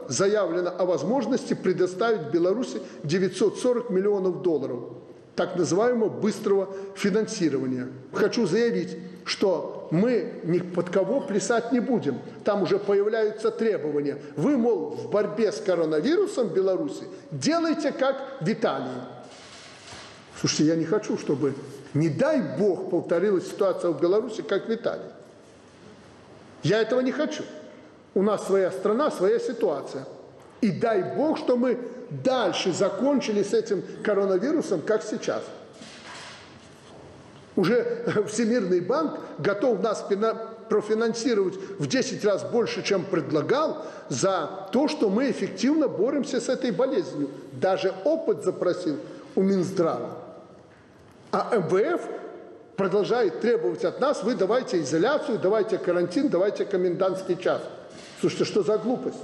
заявлено о возможности предоставить Беларуси 940 миллионов долларов так называемого быстрого финансирования. Хочу заявить, что мы ни под кого плясать не будем. Там уже появляются требования. Вы, мол, в борьбе с коронавирусом в Беларуси делайте как в Италии. Слушайте, я не хочу, чтобы, не дай Бог, повторилась ситуация в Беларуси, как в Италии. Я этого не хочу. У нас своя страна, своя ситуация. И дай Бог, что мы дальше закончили с этим коронавирусом, как сейчас. Уже Всемирный банк готов нас профинансировать в 10 раз больше, чем предлагал, за то, что мы эффективно боремся с этой болезнью. Даже опыт запросил у Минздрава. А МВФ продолжает требовать от нас: вы давайте изоляцию, давайте карантин, давайте комендантский час. Слушайте, что за глупость?